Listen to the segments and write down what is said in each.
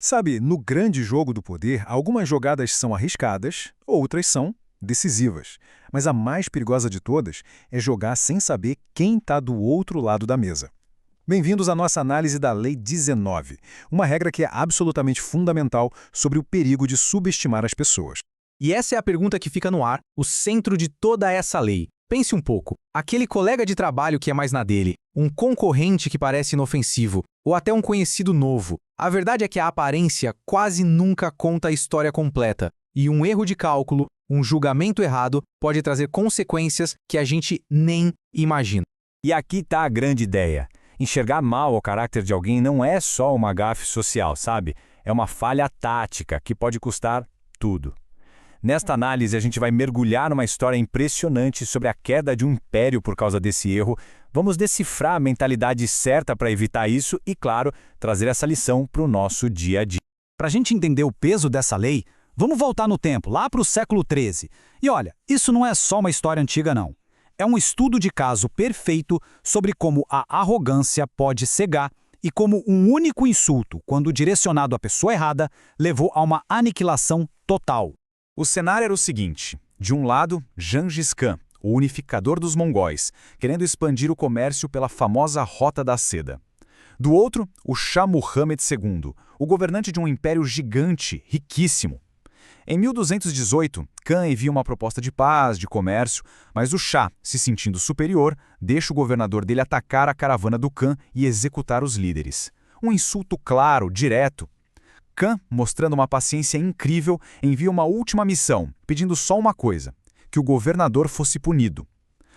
Sabe, no grande jogo do poder, algumas jogadas são arriscadas, outras são decisivas. Mas a mais perigosa de todas é jogar sem saber quem está do outro lado da mesa. Bem-vindos à nossa análise da Lei 19, uma regra que é absolutamente fundamental sobre o perigo de subestimar as pessoas. E essa é a pergunta que fica no ar, o centro de toda essa lei. Pense um pouco, aquele colega de trabalho que é mais na dele, um concorrente que parece inofensivo, ou até um conhecido novo. A verdade é que a aparência quase nunca conta a história completa, e um erro de cálculo, um julgamento errado, pode trazer consequências que a gente nem imagina. E aqui está a grande ideia. Enxergar mal o caráter de alguém não é só uma gafe social, sabe? É uma falha tática que pode custar tudo. Nesta análise, a gente vai mergulhar numa história impressionante sobre a queda de um império por causa desse erro. Vamos decifrar a mentalidade certa para evitar isso e, claro, trazer essa lição para o nosso dia a dia. Para a gente entender o peso dessa lei, vamos voltar no tempo, lá para o século XIII. E olha, isso não é só uma história antiga, não. É um estudo de caso perfeito sobre como a arrogância pode cegar e como um único insulto, quando direcionado à pessoa errada, levou a uma aniquilação total. O cenário era o seguinte: de um lado, Gengis Khan, o unificador dos mongóis, querendo expandir o comércio pela famosa Rota da Seda. Do outro, o Shah Muhammad II, o governante de um império gigante, riquíssimo. Em 1218, Khan envia uma proposta de paz, de comércio, mas o Shah, se sentindo superior, deixa o governador dele atacar a caravana do Khan e executar os líderes. Um insulto claro, direto. Khan, mostrando uma paciência incrível, envia uma última missão, pedindo só uma coisa: que o governador fosse punido.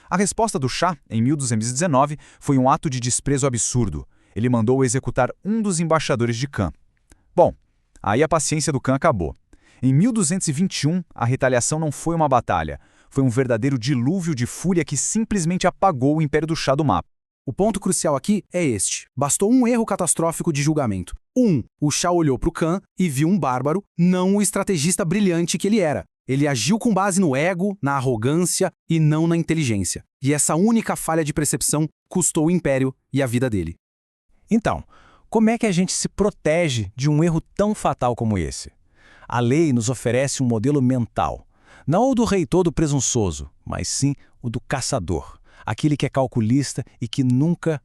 A resposta do Shah, em 1219, foi um ato de desprezo absurdo. Ele mandou executar um dos embaixadores de Khan. Bom, aí a paciência do Khan acabou. Em 1221, a retaliação não foi uma batalha, foi um verdadeiro dilúvio de fúria que simplesmente apagou o Império do Shah do mapa. O ponto crucial aqui é este. Bastou um erro catastrófico de julgamento. O Shah olhou para o Khan e viu um bárbaro, não o estrategista brilhante que ele era. Ele agiu com base no ego, na arrogância e não na inteligência. E essa única falha de percepção custou o império e a vida dele. Então, como é que a gente se protege de um erro tão fatal como esse? A lei nos oferece um modelo mental, não o do rei todo presunçoso, mas sim o do caçador, aquele que é calculista e que nunca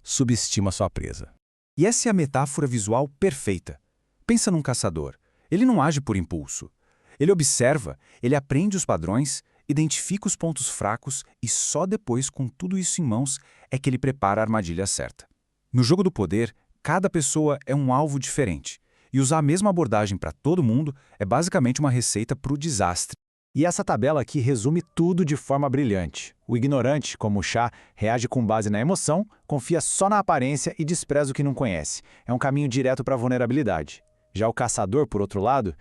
subestima sua presa. E essa é a metáfora visual perfeita. Pensa num caçador. Ele não age por impulso. Ele observa, ele aprende os padrões, identifica os pontos fracos e só depois, com tudo isso em mãos, é que ele prepara a armadilha certa. No jogo do poder, cada pessoa é um alvo diferente. E usar a mesma abordagem para todo mundo é basicamente uma receita para o desastre. E essa tabela aqui resume tudo de forma brilhante. O ignorante, como o Shah, reage com base na emoção, confia só na aparência e despreza o que não conhece. É um caminho direto para a vulnerabilidade. Já o caçador, por outro lado,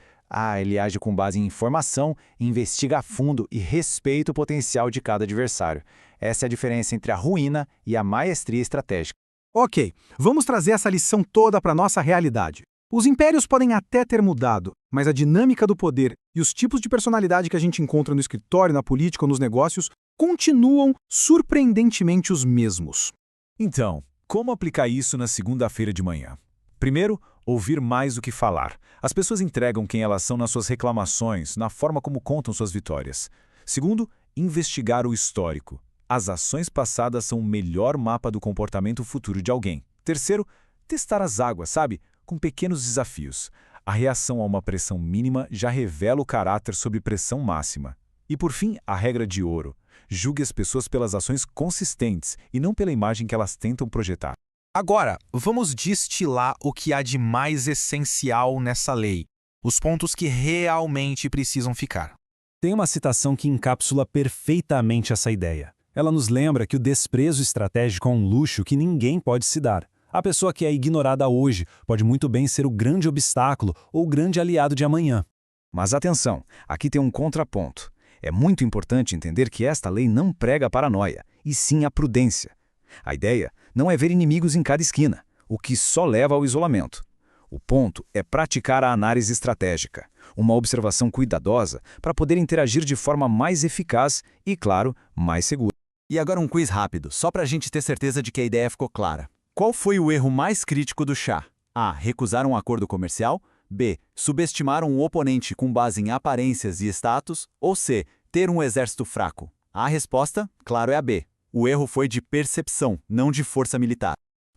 ele age com base em informação, investiga a fundo e respeita o potencial de cada adversário. Essa é a diferença entre a ruína e a maestria estratégica. Ok, vamos trazer essa lição toda para a nossa realidade. Os impérios podem até ter mudado, mas a dinâmica do poder e os tipos de personalidade que a gente encontra no escritório, na política ou nos negócios continuam surpreendentemente os mesmos. Então, como aplicar isso na segunda-feira de manhã? Primeiro, ouvir mais do que falar. As pessoas entregam quem elas são nas suas reclamações, na forma como contam suas vitórias. Segundo, investigar o histórico. As ações passadas são o melhor mapa do comportamento futuro de alguém. Terceiro, testar as águas, sabe? Com pequenos desafios. A reação a uma pressão mínima já revela o caráter sob pressão máxima. E por fim, a regra de ouro. Julgue as pessoas pelas ações consistentes e não pela imagem que elas tentam projetar. Agora, vamos destilar o que há de mais essencial nessa lei. Os pontos que realmente precisam ficar. Tem uma citação que encapsula perfeitamente essa ideia. Ela nos lembra que o desprezo estratégico é um luxo que ninguém pode se dar. A pessoa que é ignorada hoje pode muito bem ser o grande obstáculo ou o grande aliado de amanhã. Mas atenção, aqui tem um contraponto. É muito importante entender que esta lei não prega a paranoia, e sim a prudência. A ideia não é ver inimigos em cada esquina, o que só leva ao isolamento. O ponto é praticar a análise estratégica, uma observação cuidadosa para poder interagir de forma mais eficaz e, claro, mais segura. E agora um quiz rápido, só para a gente ter certeza de que a ideia ficou clara. Qual foi o erro mais crítico do Shah? A. Recusar um acordo comercial. B. Subestimar um oponente com base em aparências e status. Ou C. Ter um exército fraco. A resposta, claro, é a B. O erro foi de percepção, não de força militar.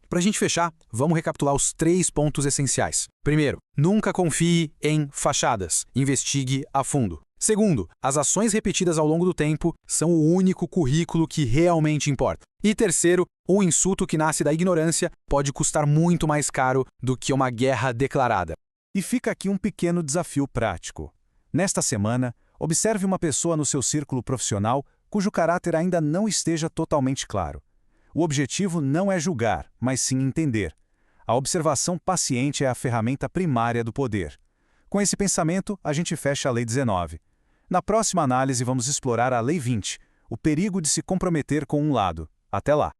Para a gente fechar, vamos recapitular os 3 pontos essenciais. Primeiro, nunca confie em fachadas. Investigue a fundo. Segundo, as ações repetidas ao longo do tempo são o único currículo que realmente importa. E terceiro, um insulto que nasce da ignorância pode custar muito mais caro do que uma guerra declarada. E fica aqui um pequeno desafio prático. Nesta semana, observe uma pessoa no seu círculo profissional cujo caráter ainda não esteja totalmente claro. O objetivo não é julgar, mas sim entender. A observação paciente é a ferramenta primária do poder. Com esse pensamento, a gente fecha a Lei 19. Na próxima análise, vamos explorar a Lei 20, o perigo de se comprometer com um lado. Até lá!